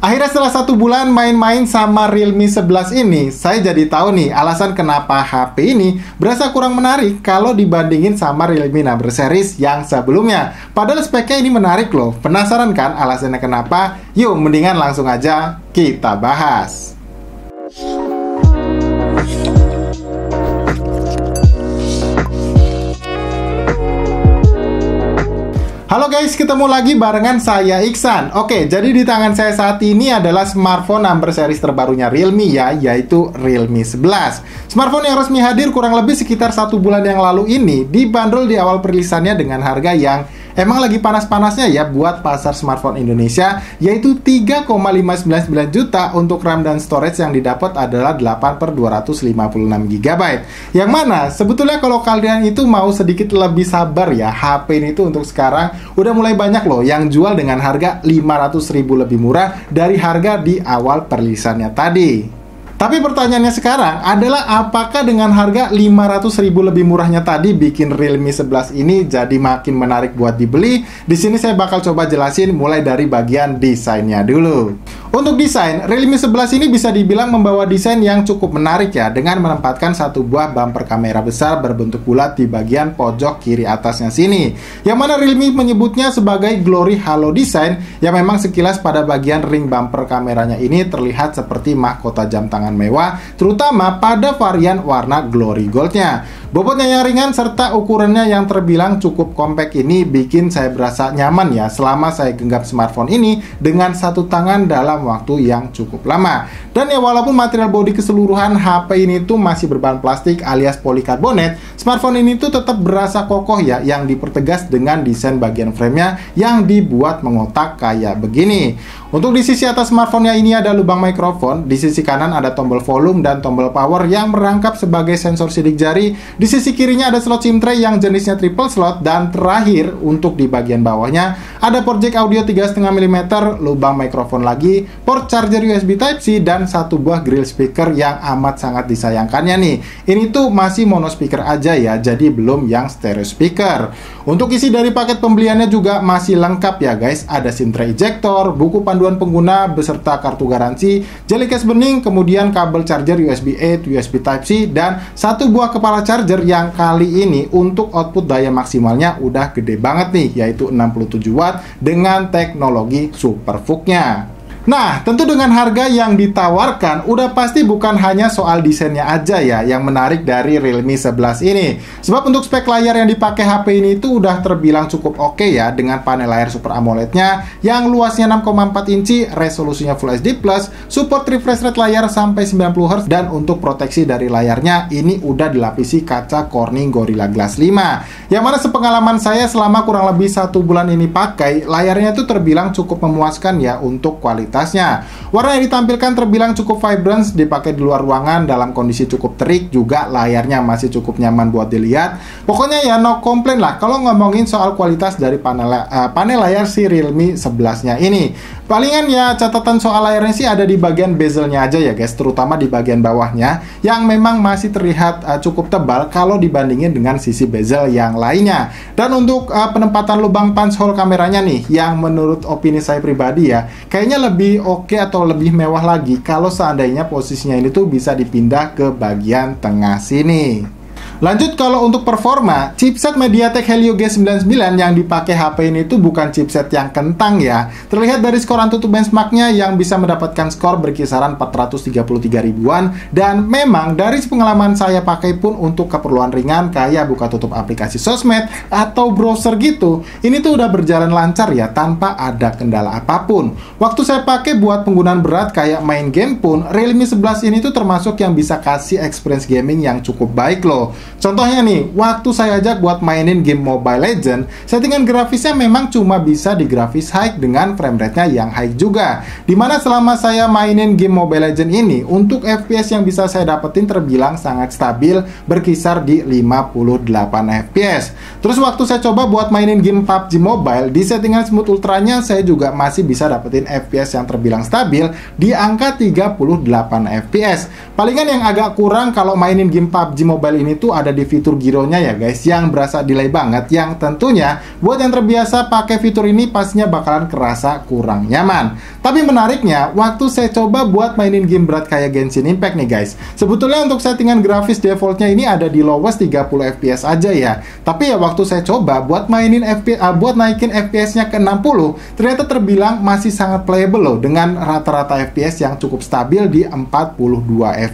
Akhirnya setelah 1 bulan main-main sama Realme 11 ini, saya jadi tahu nih alasan kenapa HP ini berasa kurang menarik kalau dibandingin sama Realme Number Series yang sebelumnya. Padahal speknya ini menarik loh. Penasaran kan alasannya kenapa? Yuk, mendingan langsung aja kita bahas. Halo guys, ketemu lagi barengan saya Iksan. Oke, jadi di tangan saya saat ini adalah smartphone number series terbarunya Realme ya, yaitu Realme 11. Smartphone yang resmi hadir kurang lebih sekitar 1 bulan yang lalu ini dibanderol di awal perilisannya dengan harga yang emang lagi panas-panasnya ya buat pasar smartphone Indonesia, yaitu 3,599 juta. Untuk RAM dan storage yang didapat adalah 8/256 GB. Yang mana sebetulnya kalau kalian itu mau sedikit lebih sabar ya, HP ini tuh untuk sekarang udah mulai banyak loh yang jual dengan harga 500.000 lebih murah dari harga di awal perilisannya tadi. Tapi pertanyaannya sekarang adalah apakah dengan harga 500.000 lebih murahnya tadi bikin Realme 11 ini jadi makin menarik buat dibeli? Di sini saya bakal coba jelasin mulai dari bagian desainnya dulu. Untuk desain, Realme 11 ini bisa dibilang membawa desain yang cukup menarik ya, dengan menempatkan satu buah bumper kamera besar berbentuk bulat di bagian pojok kiri atasnya sini. Yang mana Realme menyebutnya sebagai Glory Halo Design, yang memang sekilas pada bagian ring bumper kameranya ini terlihat seperti mahkota jam tangan mewah, terutama pada varian warna Glory Gold-nya. Bobotnya yang ringan serta ukurannya yang terbilang cukup compact ini bikin saya berasa nyaman ya selama saya genggam smartphone ini dengan satu tangan dalam waktu yang cukup lama. Dan ya walaupun material bodi keseluruhan HP ini tuh masih berbahan plastik alias polikarbonat, smartphone ini tuh tetap berasa kokoh ya, yang dipertegas dengan desain bagian framenya yang dibuat mengotak kayak begini. Untuk di sisi atas smartphone-nya ini ada lubang mikrofon, di sisi kanan ada tombol volume dan tombol power yang merangkap sebagai sensor sidik jari, di sisi kirinya ada slot SIM tray yang jenisnya triple slot, dan terakhir untuk di bagian bawahnya ada port jack audio 3,5 mm, lubang mikrofon lagi, port charger USB Type-C, dan satu buah grill speaker yang amat sangat disayangkannya nih. Ini tuh masih mono speaker aja ya, jadi belum yang stereo speaker. Untuk isi dari paket pembeliannya juga masih lengkap ya guys, ada SIM tray ejector, buku panduan pengguna beserta kartu garansi, jeli case bening, kemudian kabel charger USB-A to USB Type-C, dan satu buah kepala charger yang kali ini untuk output daya maksimalnya udah gede banget nih, yaitu 67 watt dengan teknologi Super VOOC-nya. Nah, tentu dengan harga yang ditawarkan, udah pasti bukan hanya soal desainnya aja ya yang menarik dari Realme 11 ini. Sebab untuk spek layar yang dipakai HP ini itu udah terbilang cukup oke ya, dengan panel layar Super AMOLED-nya yang luasnya 6,4 inci, resolusinya Full HD+, support refresh rate layar sampai 90 Hz, dan untuk proteksi dari layarnya ini udah dilapisi kaca Corning Gorilla Glass 5. Yang mana sepengalaman saya selama kurang lebih 1 bulan ini pakai, layarnya itu terbilang cukup memuaskan ya untuk kualitas. Warna yang ditampilkan terbilang cukup vibrant, dipakai di luar ruangan dalam kondisi cukup terik, juga layarnya masih cukup nyaman buat dilihat. Pokoknya ya no komplain lah kalau ngomongin soal kualitas dari panel layar si Realme 11-nya ini. Palingan ya catatan soal layarnya sih ada di bagian bezelnya aja ya guys, terutama di bagian bawahnya yang memang masih terlihat cukup tebal kalau dibandingin dengan sisi bezel yang lainnya. Dan untuk penempatan lubang punch hole kameranya nih, yang menurut opini saya pribadi ya, kayaknya lebih oke atau lebih mewah lagi kalau seandainya posisinya ini tuh bisa dipindah ke bagian tengah sini. Lanjut, kalau untuk performa, chipset MediaTek Helio G99 yang dipakai HP ini tuh bukan chipset yang kentang ya. Terlihat dari skor AnTuTu benchmarknya yang bisa mendapatkan skor berkisaran 433 ribuan. Dan memang dari pengalaman saya pakai pun untuk keperluan ringan kayak buka tutup aplikasi sosmed atau browser gitu, ini tuh udah berjalan lancar ya tanpa ada kendala apapun. Waktu saya pakai buat penggunaan berat kayak main game pun, Realme 11 ini tuh termasuk yang bisa kasih experience gaming yang cukup baik loh. Contohnya nih, waktu saya ajak buat mainin game Mobile Legends, settingan grafisnya memang cuma bisa di grafis high dengan frame rate-nya yang high juga. Dimana selama saya mainin game Mobile Legends ini, untuk FPS yang bisa saya dapetin terbilang sangat stabil, berkisar di 58 FPS. Terus waktu saya coba buat mainin game PUBG Mobile, di settingan smooth ultranya saya juga masih bisa dapetin FPS yang terbilang stabil di angka 38 FPS. Palingan yang agak kurang kalau mainin game PUBG Mobile ini tuh ada di fitur gironya ya guys, yang berasa delay banget, yang tentunya buat yang terbiasa pakai fitur ini pastinya bakalan kerasa kurang nyaman. Tapi menariknya, waktu saya coba buat mainin game berat kayak Genshin Impact nih guys, sebetulnya untuk settingan grafis defaultnya ini ada di lowest 30 fps aja ya. Tapi ya waktu saya coba buat buat naikin FPS-nya ke 60, ternyata terbilang masih sangat playable loh, dengan rata-rata FPS yang cukup stabil di 42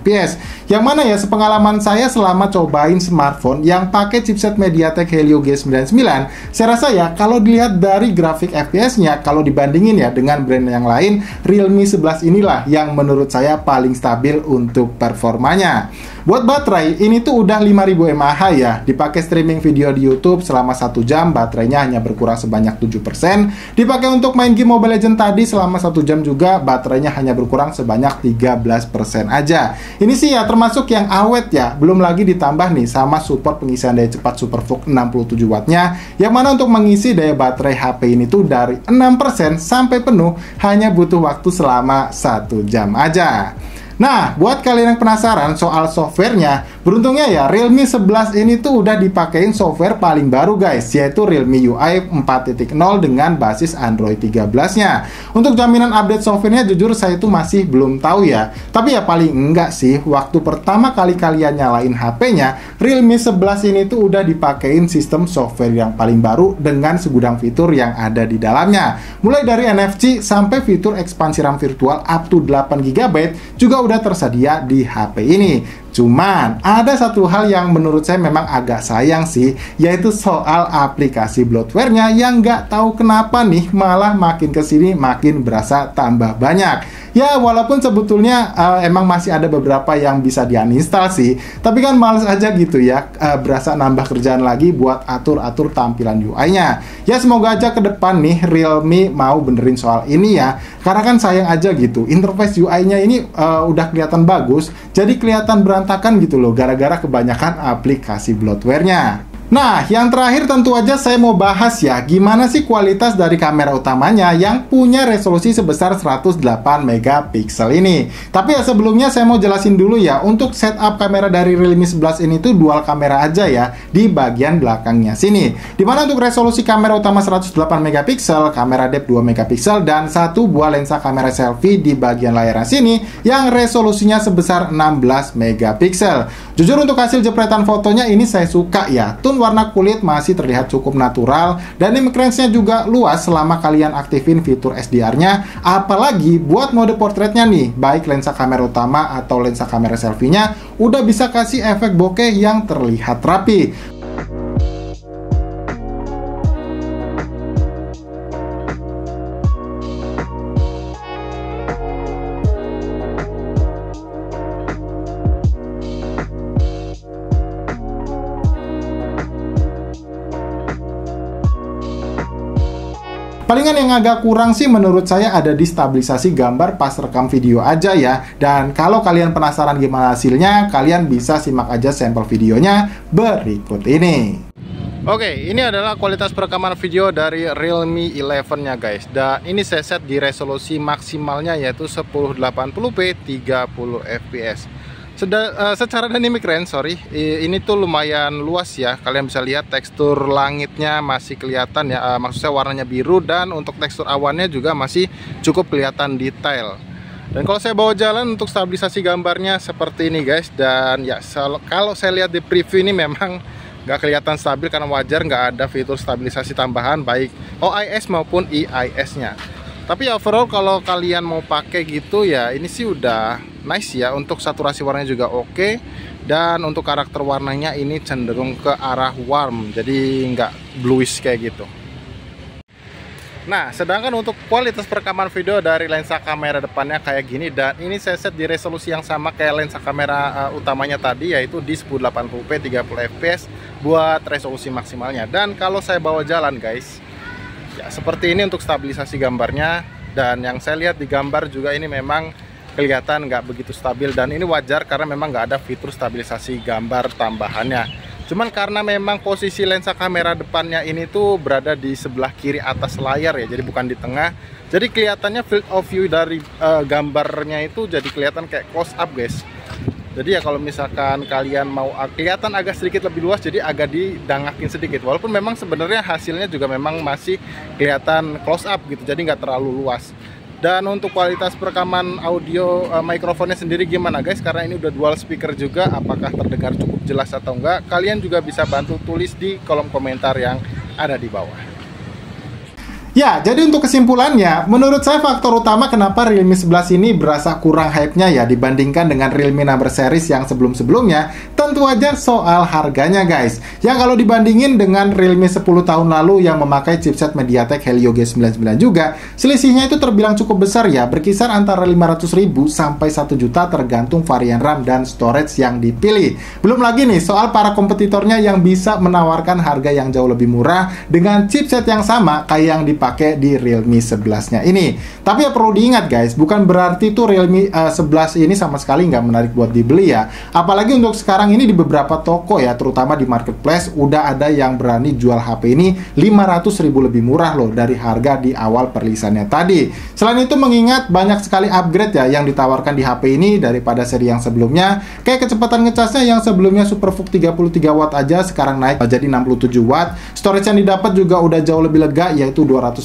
fps. Yang mana ya, sepengalaman saya selama cobain smartphone yang pakai chipset MediaTek Helio G99, saya rasa ya kalau dilihat dari grafik FPS-nya, kalau dibandingin ya dengan brand yang lain, Realme 11 inilah yang menurut saya paling stabil untuk performanya. Buat baterai, ini tuh udah 5000 mAh ya. Dipakai streaming video di YouTube selama 1 jam, baterainya hanya berkurang sebanyak 7%. Dipakai untuk main game Mobile Legends tadi selama 1 jam juga, baterainya hanya berkurang sebanyak 13% aja. Ini sih ya termasuk yang awet ya. Belum lagi ditambah nih sama support pengisian daya cepat SuperVOOC 67 wattnya, yang mana untuk mengisi daya baterai HP ini tuh dari 6% sampai penuh hanya butuh waktu selama 1 jam aja. Nah, buat kalian yang penasaran soal softwarenya, beruntungnya ya Realme 11 ini tuh udah dipakein software paling baru guys, yaitu Realme UI 4.0 dengan basis Android 13-nya. Untuk jaminan update softwarenya jujur saya tuh masih belum tahu ya. Tapi ya paling enggak sih, waktu pertama kali kalian nyalain HP-nya, Realme 11 ini tuh udah dipakein sistem software yang paling baru dengan segudang fitur yang ada di dalamnya. Mulai dari NFC sampai fitur ekspansi RAM virtual up to 8 GB juga udah tersedia di HP ini. Cuman ada satu hal yang menurut saya memang agak sayang sih, yaitu soal aplikasi bloatware-nya yang nggak tahu kenapa nih malah makin kesini makin berasa tambah banyak. Ya walaupun sebetulnya emang masih ada beberapa yang bisa di-uninstall sih, tapi kan males aja gitu ya, berasa nambah kerjaan lagi buat atur-atur tampilan UI-nya. Ya semoga aja ke depan nih Realme mau benerin soal ini ya, karena kan sayang aja gitu, interface UI-nya ini udah kelihatan bagus, jadi kelihatan berantakan gitu loh, gara-gara kebanyakan aplikasi bloatware-nya. Nah, yang terakhir tentu aja saya mau bahas ya, gimana sih kualitas dari kamera utamanya yang punya resolusi sebesar 108 megapiksel ini. Tapi ya sebelumnya saya mau jelasin dulu ya, untuk setup kamera dari Realme 11 ini tuh dual kamera aja ya, di bagian belakangnya sini. Dimana untuk resolusi kamera utama 108 megapiksel, kamera depth 2 megapiksel, dan satu buah lensa kamera selfie di bagian layarnya sini yang resolusinya sebesar 16 megapiksel. Jujur untuk hasil jepretan fotonya ini saya suka ya, warna kulit masih terlihat cukup natural, dan image range-nya juga luas selama kalian aktifin fitur SDR-nya. Apalagi buat mode portraitnya nih, baik lensa kamera utama atau lensa kamera selfie-nya udah bisa kasih efek bokeh yang terlihat rapi. Palingan yang agak kurang sih menurut saya ada di stabilisasi gambar pas rekam video aja ya. Dan kalau kalian penasaran gimana hasilnya, kalian bisa simak aja sampel videonya berikut ini. Oke, ini adalah kualitas perekaman video dari Realme 11 nya guys. Dan ini saya set di resolusi maksimalnya yaitu 1080p 30 fps. Secara dynamic range, ini tuh lumayan luas ya. Kalian bisa lihat tekstur langitnya masih kelihatan ya, maksud saya warnanya biru, dan untuk tekstur awannya juga masih cukup kelihatan detail. Dan kalau saya bawa jalan untuk stabilisasi gambarnya seperti ini guys. Dan ya kalau saya lihat di preview ini memang nggak kelihatan stabil karena wajar nggak ada fitur stabilisasi tambahan baik OIS maupun EIS-nya. Tapi overall kalau kalian mau pakai gitu ya, ini sih udah nice ya. Untuk saturasi warnanya juga oke, dan untuk karakter warnanya ini cenderung ke arah warm, jadi nggak bluish kayak gitu. Nah, sedangkan untuk kualitas perekaman video dari lensa kamera depannya kayak gini, dan ini saya set di resolusi yang sama kayak lensa kamera utamanya tadi, yaitu di 1080p 30 fps buat resolusi maksimalnya. Dan kalau saya bawa jalan guys, ya seperti ini untuk stabilisasi gambarnya. Dan yang saya lihat di gambar juga ini memang kelihatan nggak begitu stabil, dan ini wajar karena memang nggak ada fitur stabilisasi gambar tambahannya. Cuman karena memang posisi lensa kamera depannya ini tuh berada di sebelah kiri atas layar ya, jadi bukan di tengah. Jadi kelihatannya field of view dari gambarnya itu jadi kelihatan kayak close up guys. Jadi ya kalau misalkan kalian mau kelihatan agak sedikit lebih luas, jadi agak didangakin sedikit. Walaupun memang sebenarnya hasilnya juga memang masih kelihatan close up gitu, jadi nggak terlalu luas. Dan untuk kualitas perekaman audio mikrofonnya sendiri gimana guys? Karena ini udah dual speaker juga, apakah terdengar cukup jelas atau enggak? Kalian juga bisa bantu tulis di kolom komentar yang ada di bawah. Ya, jadi untuk kesimpulannya, menurut saya faktor utama kenapa Realme 11 ini berasa kurang hype-nya ya dibandingkan dengan Realme Number Series yang sebelum-sebelumnya, tentu aja soal harganya guys. Ya kalau dibandingin dengan Realme 10 tahun lalu yang memakai chipset MediaTek Helio G99 juga, selisihnya itu terbilang cukup besar ya, berkisar antara 500.000 sampai 1 juta tergantung varian RAM dan storage yang dipilih. Belum lagi nih soal para kompetitornya yang bisa menawarkan harga yang jauh lebih murah dengan chipset yang sama kayak yang dipakai di Realme 11-nya ini. Tapi ya perlu diingat guys, bukan berarti tuh Realme 11 ini sama sekali nggak menarik buat dibeli ya. Apalagi untuk sekarang ini di beberapa toko ya, terutama di marketplace, udah ada yang berani jual HP ini 500.000 lebih murah loh dari harga di awal perilisannya tadi. Selain itu mengingat banyak sekali upgrade ya yang ditawarkan di HP ini daripada seri yang sebelumnya. Kayak kecepatan ngecasnya yang sebelumnya SuperVOOC 33 watt aja sekarang naik jadi 67 watt. Storage yang didapat juga udah jauh lebih lega yaitu 256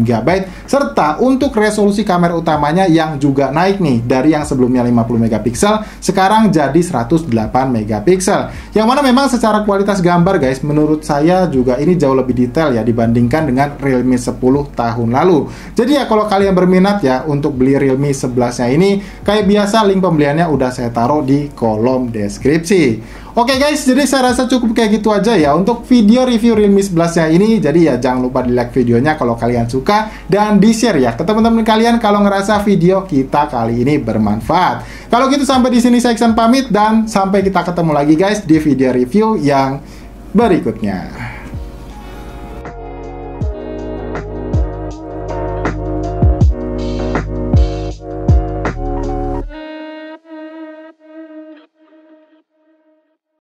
GB, serta untuk resolusi kamera utamanya yang juga naik nih dari yang sebelumnya 50 megapiksel sekarang jadi 108 megapiksel. Yang mana memang secara kualitas gambar guys, menurut saya juga ini jauh lebih detail ya dibandingkan dengan Realme 10 tahun lalu. Jadi ya kalau kalian berminat ya untuk beli Realme 11-nya ini, kayak biasa link pembeliannya udah saya taruh di kolom deskripsi. Oke guys, jadi saya rasa cukup kayak gitu aja ya untuk video review Realme 11-nya ini. Jadi ya jangan lupa di like videonya kalau kalian suka dan di share ya ke teman-teman kalian kalau ngerasa video kita kali ini bermanfaat. Kalau gitu sampai di sini saya Iksan pamit dan sampai kita ketemu lagi guys di video review yang berikutnya.